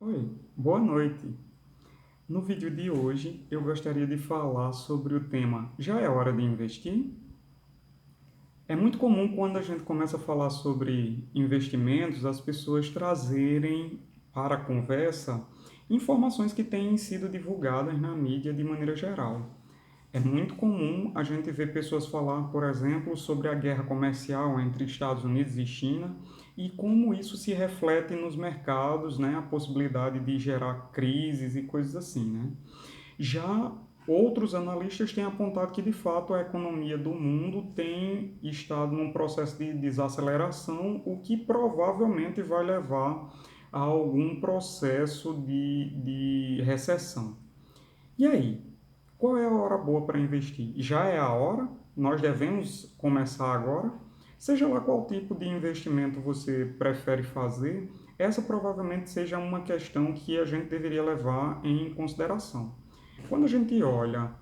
Oi, boa noite. No vídeo de hoje eu gostaria de falar sobre o tema Já é hora de investir? É muito comum quando a gente começa a falar sobre investimentos, as pessoas trazerem para a conversa informações que têm sido divulgadas na mídia de maneira geral. É muito comum a gente ver pessoas falar, por exemplo, sobre a guerra comercial entre Estados Unidos e China e como isso se reflete nos mercados, né? A possibilidade de gerar crises e coisas assim, né? Já outros analistas têm apontado que, de fato, a economia do mundo tem estado num processo de desaceleração, o que provavelmente vai levar a algum processo de recessão. E aí, qual é a hora boa para investir? Já é a hora? Nós devemos começar agora? Seja lá qual tipo de investimento você prefere fazer, essa provavelmente seja uma questão que a gente deveria levar em consideração. Quando a gente olha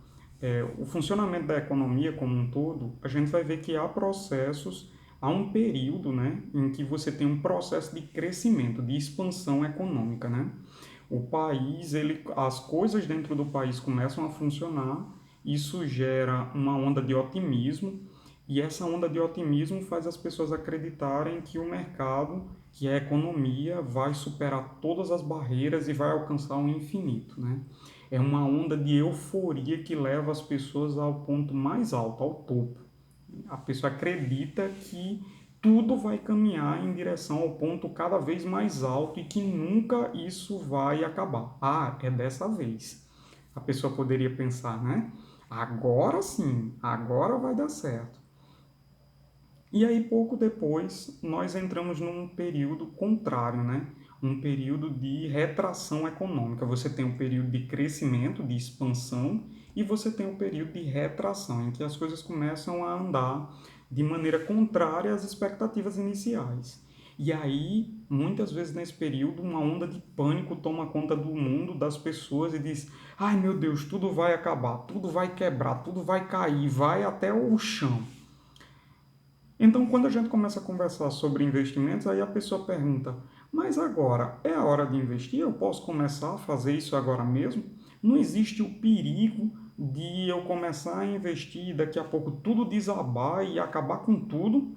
o funcionamento da economia como um todo, a gente vai ver que há processos, há um período, né, em que você tem um processo de crescimento, de expansão econômica, né? O país, as coisas dentro do país começam a funcionar, isso gera uma onda de otimismo, e essa onda de otimismo faz as pessoas acreditarem que o mercado, que a economia vai superar todas as barreiras e vai alcançar o infinito, né? É uma onda de euforia que leva as pessoas ao ponto mais alto, ao topo. A pessoa acredita que tudo vai caminhar em direção ao ponto cada vez mais alto e que nunca isso vai acabar. Ah, é dessa vez. A pessoa poderia pensar, né? Agora sim, agora vai dar certo. E aí, pouco depois, nós entramos num período contrário, né? Um período de retração econômica. Você tem um período de crescimento, de expansão, e você tem um período de retração, em que as coisas começam a andar de maneira contrária às expectativas iniciais. E aí, muitas vezes nesse período, uma onda de pânico toma conta do mundo, das pessoas, e diz: ai meu Deus, tudo vai acabar, tudo vai quebrar, tudo vai cair, vai até o chão. Então, quando a gente começa a conversar sobre investimentos, aí a pessoa pergunta: mas agora é a hora de investir? Eu posso começar a fazer isso agora mesmo? Não existe o perigo de eu começar a investir e daqui a pouco tudo desabar e acabar com tudo?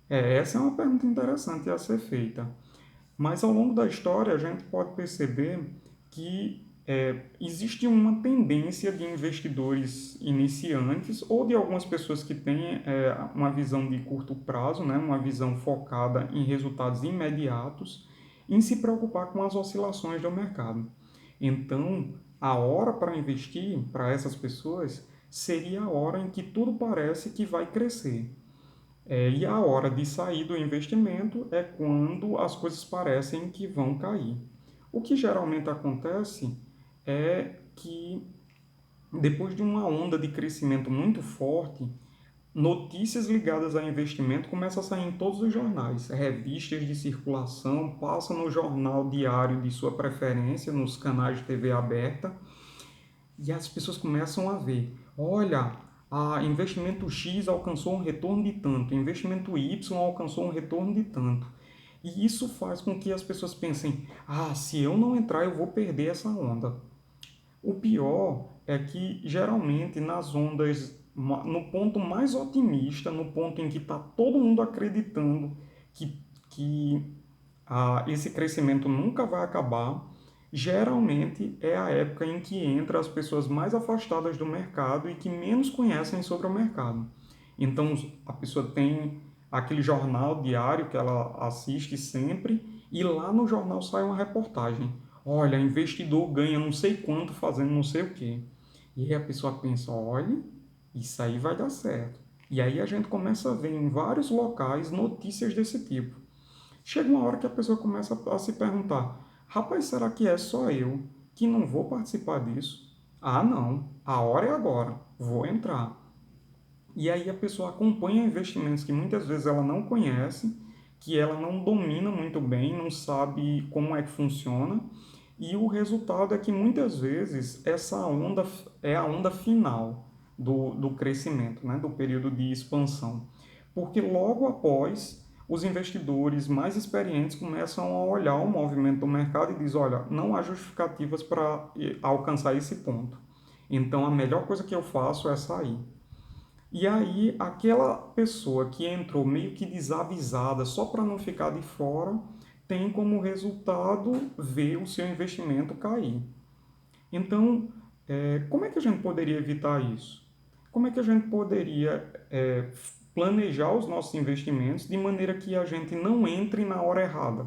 Essa é uma pergunta interessante a ser feita. Mas ao longo da história a gente pode perceber que existe uma tendência de investidores iniciantes ou de algumas pessoas que têm uma visão de curto prazo, né, uma visão focada em resultados imediatos, em se preocupar com as oscilações do mercado. Então, a hora para investir para essas pessoas seria a hora em que tudo parece que vai crescer. E a hora de sair do investimento é quando as coisas parecem que vão cair. O que geralmente acontece é que depois de uma onda de crescimento muito forte, notícias ligadas a investimento começam a sair em todos os jornais, revistas de circulação, passa no jornal diário de sua preferência, nos canais de TV aberta, e as pessoas começam a ver, olha, a investimento X alcançou um retorno de tanto, investimento Y alcançou um retorno de tanto. E isso faz com que as pessoas pensem, ah, se eu não entrar eu vou perder essa onda. O pior é que geralmente nas ondas, no ponto mais otimista, no ponto em que está todo mundo acreditando que esse crescimento nunca vai acabar, geralmente é a época em que entra as pessoas mais afastadas do mercado e que menos conhecem sobre o mercado. Então a pessoa tem aquele jornal diário que ela assiste sempre e lá no jornal sai uma reportagem. Olha, investidor ganha não sei quanto fazendo não sei o quê. E aí a pessoa pensa, olha, isso aí vai dar certo. E aí a gente começa a ver em vários locais notícias desse tipo. Chega uma hora que a pessoa começa a se perguntar: rapaz, será que é só eu que não vou participar disso? Ah, não, a hora é agora, vou entrar. E aí a pessoa acompanha investimentos que muitas vezes ela não conhece, que ela não domina muito bem, não sabe como é que funciona, e o resultado é que muitas vezes essa onda é a onda final do crescimento, né, do período de expansão. Porque logo após os investidores mais experientes começam a olhar o movimento do mercado e dizem, olha, não há justificativas para alcançar esse ponto. Então, a melhor coisa que eu faço é sair. E aí, aquela pessoa que entrou meio que desavisada, só para não ficar de fora, tem como resultado ver o seu investimento cair. Então, como é que a gente poderia evitar isso? Como é que a gente poderia planejar os nossos investimentos de maneira que a gente não entre na hora errada?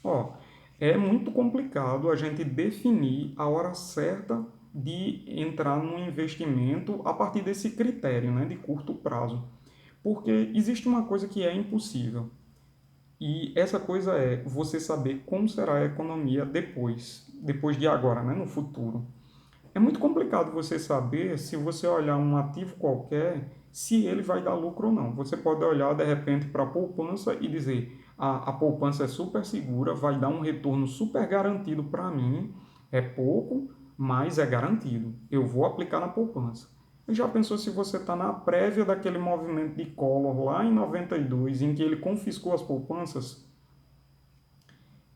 Ó, é muito complicado a gente definir a hora certa de entrar no investimento a partir desse critério, né, de curto prazo. Porque existe uma coisa que é impossível. E essa coisa é você saber como será a economia depois de agora, né, no futuro. É muito complicado você saber, se você olhar um ativo qualquer, se ele vai dar lucro ou não. Você pode olhar de repente para a poupança e dizer: a poupança é super segura, vai dar um retorno super garantido para mim, é pouco, mas é garantido. Eu vou aplicar na poupança. E já pensou se você está na prévia daquele movimento de Collor lá em 92, em que ele confiscou as poupanças?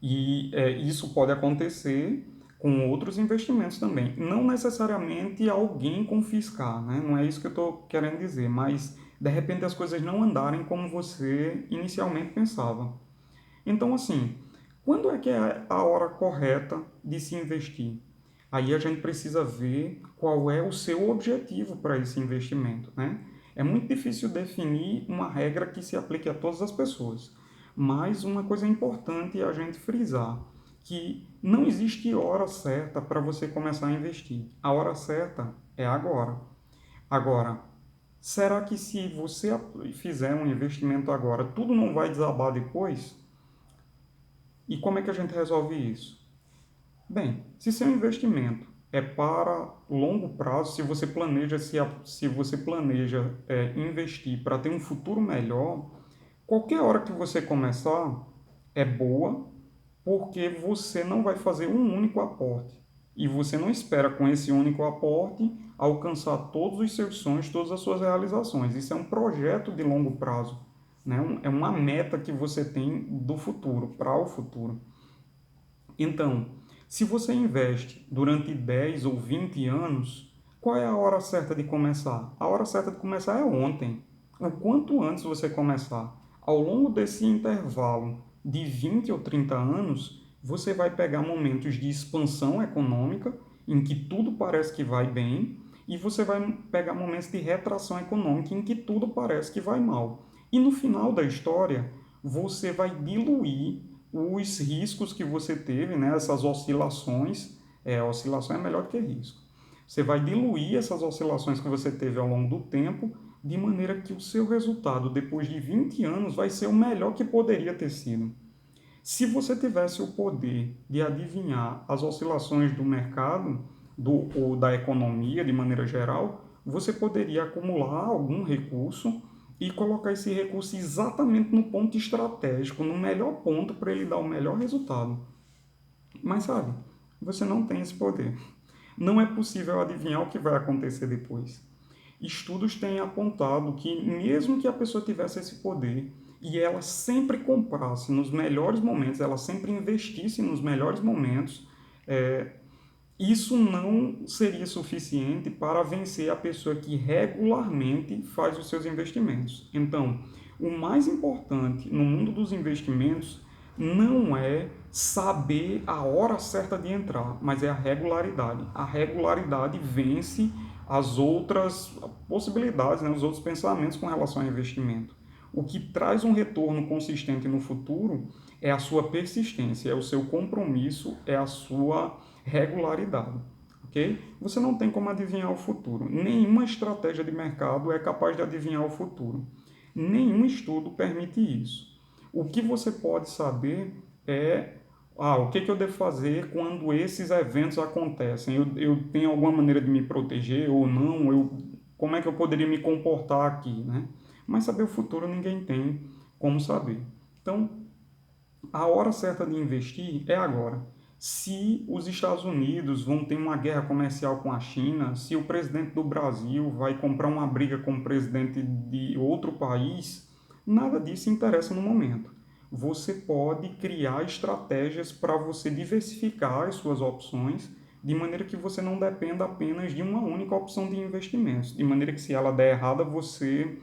E isso pode acontecer com outros investimentos também. Não necessariamente alguém confiscar, né? Não é isso que eu estou querendo dizer, mas de repente as coisas não andarem como você inicialmente pensava. Então, assim, quando é que é a hora correta de se investir? Aí a gente precisa ver qual é o seu objetivo para esse investimento, né? É muito difícil definir uma regra que se aplique a todas as pessoas, mas uma coisa importante é a gente frisar que não existe hora certa para você começar a investir. A hora certa é agora. Agora, será que se você fizer um investimento agora, tudo não vai desabar depois? E como é que a gente resolve isso? Bem, se seu investimento é para longo prazo, se você planeja investir para ter um futuro melhor, qualquer hora que você começar é boa, porque você não vai fazer um único aporte. E você não espera com esse único aporte alcançar todos os seus sonhos, todas as suas realizações. Isso é um projeto de longo prazo, né? É uma meta que você tem do futuro, para o futuro. Então, se você investe durante 10 ou 20 anos, qual é a hora certa de começar? A hora certa de começar é ontem. O quanto antes você começar. Ao longo desse intervalo de 20 ou 30 anos, você vai pegar momentos de expansão econômica, em que tudo parece que vai bem, e você vai pegar momentos de retração econômica, em que tudo parece que vai mal. E no final da história, você vai diluir os riscos que você teve, né, essas oscilações. Oscilação é melhor do que risco. Você vai diluir essas oscilações que você teve ao longo do tempo, de maneira que o seu resultado, depois de 20 anos, vai ser o melhor que poderia ter sido. Se você tivesse o poder de adivinhar as oscilações do mercado, ou da economia de maneira geral, você poderia acumular algum recurso e colocar esse recurso exatamente no ponto estratégico, no melhor ponto para ele dar o melhor resultado. Mas sabe, você não tem esse poder. Não é possível adivinhar o que vai acontecer depois. Estudos têm apontado que, mesmo que a pessoa tivesse esse poder e ela sempre comprasse nos melhores momentos, ela sempre investisse nos melhores momentos, isso não seria suficiente para vencer a pessoa que regularmente faz os seus investimentos. Então, o mais importante no mundo dos investimentos não é saber a hora certa de entrar, mas é a regularidade. A regularidade vence as outras possibilidades, né, os outros pensamentos com relação ao investimento. O que traz um retorno consistente no futuro é a sua persistência, é o seu compromisso, é a sua regularidade. Ok? Você não tem como adivinhar o futuro. Nenhuma estratégia de mercado é capaz de adivinhar o futuro. Nenhum estudo permite isso. O que você pode saber é o que eu devo fazer quando esses eventos acontecem? Eu tenho alguma maneira de me proteger ou não? Como é que eu poderia me comportar aqui, né? Mas saber o futuro ninguém tem como saber. Então, a hora certa de investir é agora. Se os Estados Unidos vão ter uma guerra comercial com a China, se o presidente do Brasil vai comprar uma briga com o presidente de outro país, Nada disso interessa no momento. Você pode criar estratégias para você diversificar as suas opções, de maneira que você não dependa apenas de uma única opção de investimentos, de maneira que se ela der errada, você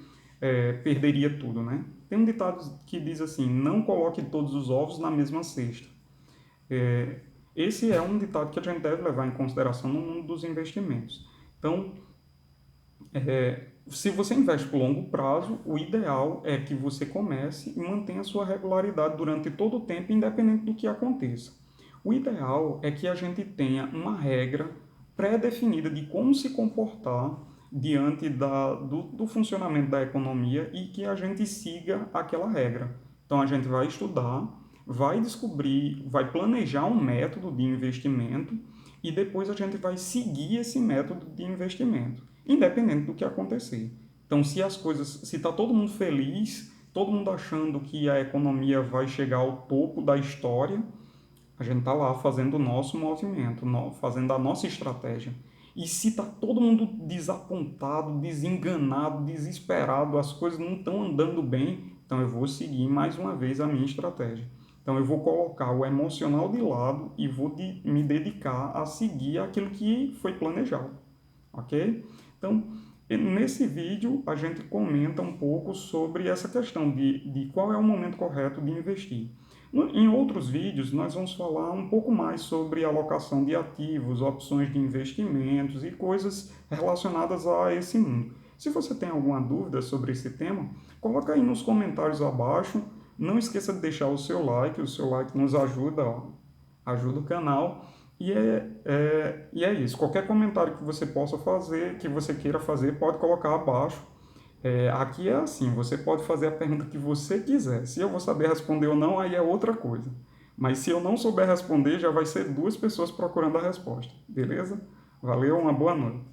perderia tudo, né? Tem um ditado que diz assim, não coloque todos os ovos na mesma cesta. Esse é um ditado que a gente deve levar em consideração no mundo dos investimentos. Então, se você investe por longo prazo, o ideal é que você comece e mantenha a sua regularidade durante todo o tempo, independente do que aconteça. O ideal é que a gente tenha uma regra pré-definida de como se comportar diante do funcionamento da economia e que a gente siga aquela regra. Então a gente vai estudar, vai descobrir, vai planejar um método de investimento e depois a gente vai seguir esse método de investimento, independente do que acontecer. Então, se está todo mundo feliz, todo mundo achando que a economia vai chegar ao topo da história, a gente está lá fazendo o nosso movimento, fazendo a nossa estratégia. E se está todo mundo desapontado, desenganado, desesperado, as coisas não estão andando bem, então eu vou seguir mais uma vez a minha estratégia. Então eu vou colocar o emocional de lado e vou me dedicar a seguir aquilo que foi planejado, ok? Então, nesse vídeo a gente comenta um pouco sobre essa questão de qual é o momento correto de investir. Em outros vídeos, nós vamos falar um pouco mais sobre alocação de ativos, opções de investimentos e coisas relacionadas a esse mundo. Se você tem alguma dúvida sobre esse tema, coloca aí nos comentários abaixo. Não esqueça de deixar o seu like nos ajuda, ó, ajuda o canal. E é isso. Qualquer comentário que você possa fazer, que você queira fazer, pode colocar abaixo. Aqui é assim, você pode fazer a pergunta que você quiser. Se eu vou saber responder ou não, aí é outra coisa. Mas se eu não souber responder, já vai ser duas pessoas procurando a resposta. Beleza? Valeu, uma boa noite.